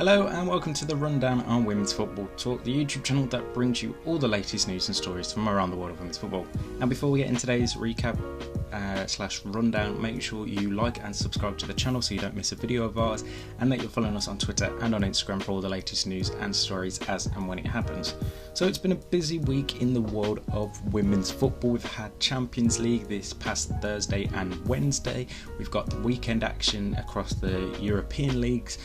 Hello and welcome to the Rundown on Women's Football Talk, the YouTube channel that brings you all the latest news and stories from around the world of women's football. And before we get into today's recap / rundown, make sure you like and subscribe to the channel so you don't miss a video of ours, and that you're following us on Twitter and on Instagram for all the latest news and stories as and when it happens. So it's been a busy week in the world of women's football. We've had Champions League this past Thursday and Wednesday. We've got the weekend action across the European leagues,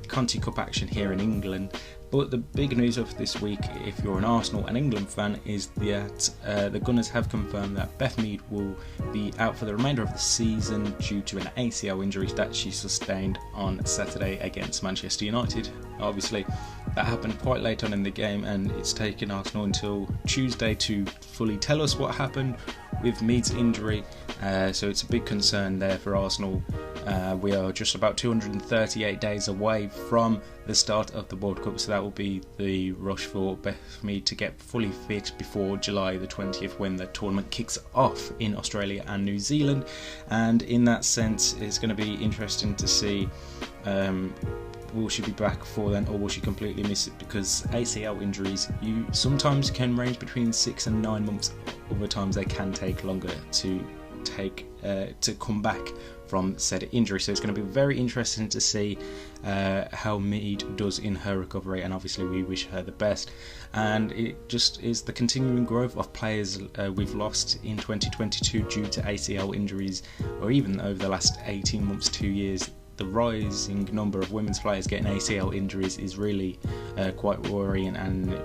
Conti Cup action here in England. But the big news of this week, if you're an Arsenal and England fan, is that the Gunners have confirmed that Beth Mead will be out for the remainder of the season due to an ACL injury that she sustained on Saturday against Manchester United. Obviously, that happened quite late on in the game, and it's taken Arsenal until Tuesday to fully tell us what happened with Mead's injury. So it's a big concern there for Arsenal. We are just about 238 days away from the start of the World Cup, so that will be the rush for Beth Mead to get fully fit before July the 20th, when the tournament kicks off in Australia and New Zealand. And in that sense, it's going to be interesting to see will she be back for then, or will she completely miss it? Because ACL injuries, you sometimes can range between 6 and 9 months. Other times they can take longer to come back from said injury. So it's going to be very interesting to see how Mead does in her recovery, and obviously we wish her the best. And it just is the continuing growth of players we've lost in 2022 due to ACL injuries, or even over the last 18 months, 2 years. The rising number of women's players getting ACL injuries is really quite worrying, and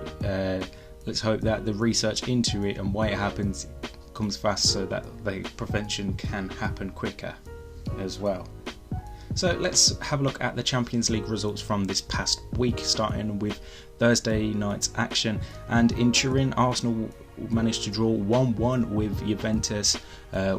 let's hope that the research into it and why it happens comes fast, so that the prevention can happen quicker as well. So let's have a look at the Champions League results from this past week, starting with Thursday night's action. And in Turin, Arsenal managed to draw 1-1 with Juventus,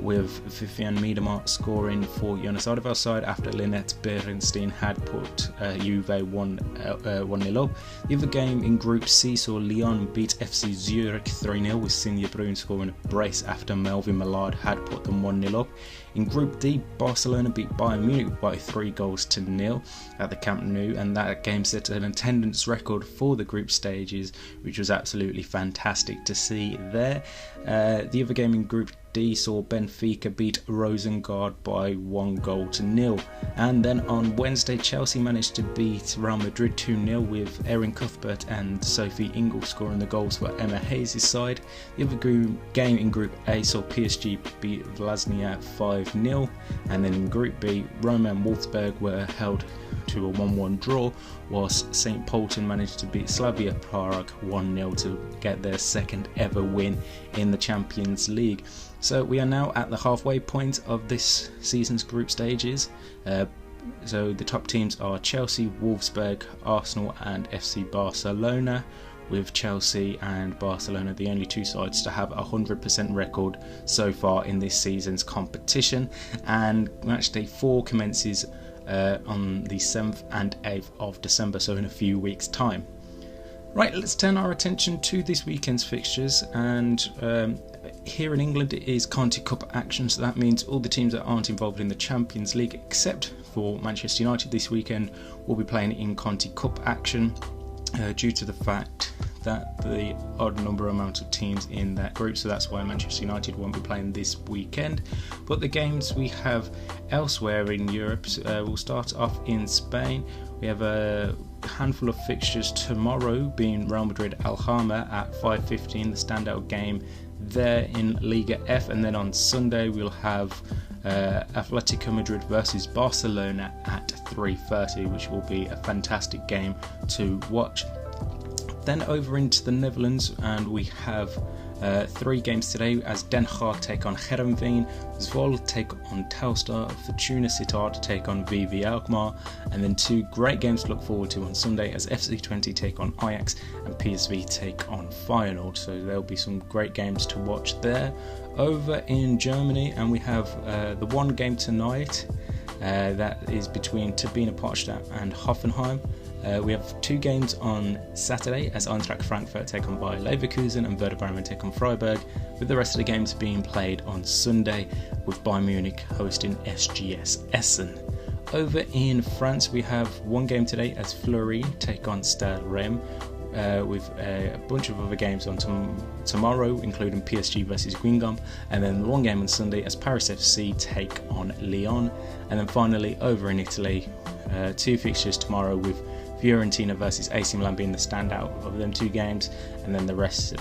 with Vivian Miedema scoring for Jonas Ardevell's side after Lynette Berenstein had put Juve 1-0 up. The other game in Group C saw Lyon beat FC Zurich 3-0, with Sinja Brun scoring a brace after Melvin Millard had put them 1-0 up. In Group D, Barcelona beat Bayern Munich by 3-0 at the Camp Nou, and that game set an attendance record for the group stages, which was absolutely fantastic to see there. The other game in Group D saw Benfica beat Rosengard by 1-0. And then on Wednesday, Chelsea managed to beat Real Madrid 2-0, with Erin Cuthbert and Sophie Ingle scoring the goals for Emma Hayes' side. The other game in Group A saw PSG beat Vlasnia 5-0, and then in Group B, Roma and Wolfsburg were held to a 1-1 draw, whilst St. Polten managed to beat Slavia Prague 1-0 to get their second ever win in the Champions League. So we are now at the halfway point of this season's group stages. So the top teams are Chelsea, Wolfsburg, Arsenal and FC Barcelona, with Chelsea and Barcelona the only two sides to have a 100% record so far in this season's competition. And match day 4 commences on the 7th and 8th of December, so in a few weeks' time. Right, let's turn our attention to this weekend's fixtures, and here in England it is Conti Cup action, so that means all the teams that aren't involved in the Champions League, except for Manchester United this weekend, will be playing in Conti Cup action due to the fact that the odd number amount of teams in that group, so that's why Manchester United won't be playing this weekend. But the games we have elsewhere in Europe, will start off in Spain. We have a handful of fixtures tomorrow, being Real Madrid Alhama at 5:15, the standout game there in Liga F, and then on Sunday we'll have Atletico Madrid versus Barcelona at 3:30, which will be a fantastic game to watch. Then over into the Netherlands, and we have 3 games today, as Den Haag take on Heerenveen, Zwolle take on Telstar, Fortuna Sittard take on VV Alkmaar, and then 2 great games to look forward to on Sunday, as FC Twente take on Ajax and PSV take on Feyenoord. So there'll be some great games to watch there. Over in Germany, and we have the one game tonight that is between Turbine Potsdam and Hoffenheim. We have 2 games on Saturday, as Eintracht Frankfurt take on Bayer Leverkusen and Werder Bremen take on Freiburg, with the rest of the games being played on Sunday, with Bayern Munich hosting SGS Essen. Over in France, we have one game today as Fleury take on Stade Reims, with a bunch of other games on tomorrow, including PSG versus Guingamp, and then one game on Sunday as Paris FC take on Lyon. And then finally, over in Italy, two fixtures tomorrow with Fiorentina versus AC Milan being the standout of them two games, and then the rest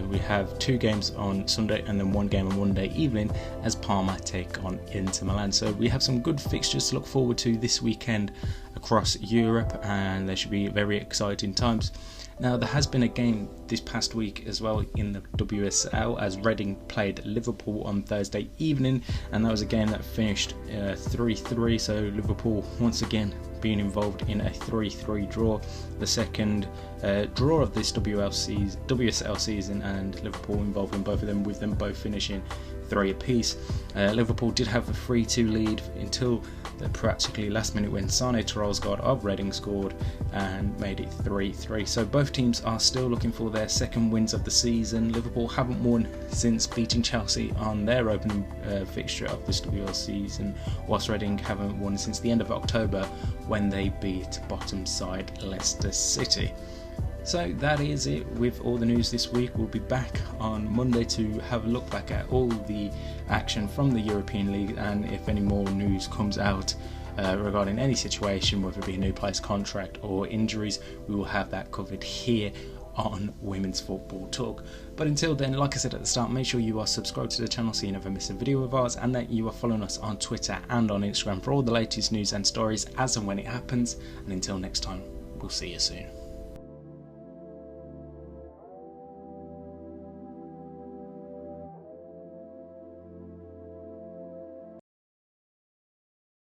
we have two games on Sunday and then one game on Monday evening as Parma take on Inter Milan. So we have some good fixtures to look forward to this weekend across Europe, and there should be very exciting times. Now, there has been a game this past week as well in the UWCL as Reading played Liverpool on Thursday evening, and that was a game that finished 3-3, so Liverpool once again being involved in a 3-3 draw, the second draw of this WSL season, and Liverpool involved in both of them, with them both finishing 3 apiece. Liverpool did have a 3-2 lead until the practically last minute when Sane Torolsgaard of Reading scored and made it 3-3. So both teams are still looking for their second wins of the season. Liverpool haven't won since beating Chelsea on their opening fixture of this WSL season, whilst Reading haven't won since the end of October when they beat bottom side Leicester City. So that is it with all the news this week. We'll be back on Monday to have a look back at all the action from the European League, and if any more news comes out regarding any situation, whether it be a new player's contract or injuries, we will have that covered here on Women's Football Talk. But until then, like I said at the start, make sure you are subscribed to the channel so you never miss a video of ours, and that you are following us on Twitter and on Instagram for all the latest news and stories as and when it happens. And until next time, we'll see you soon.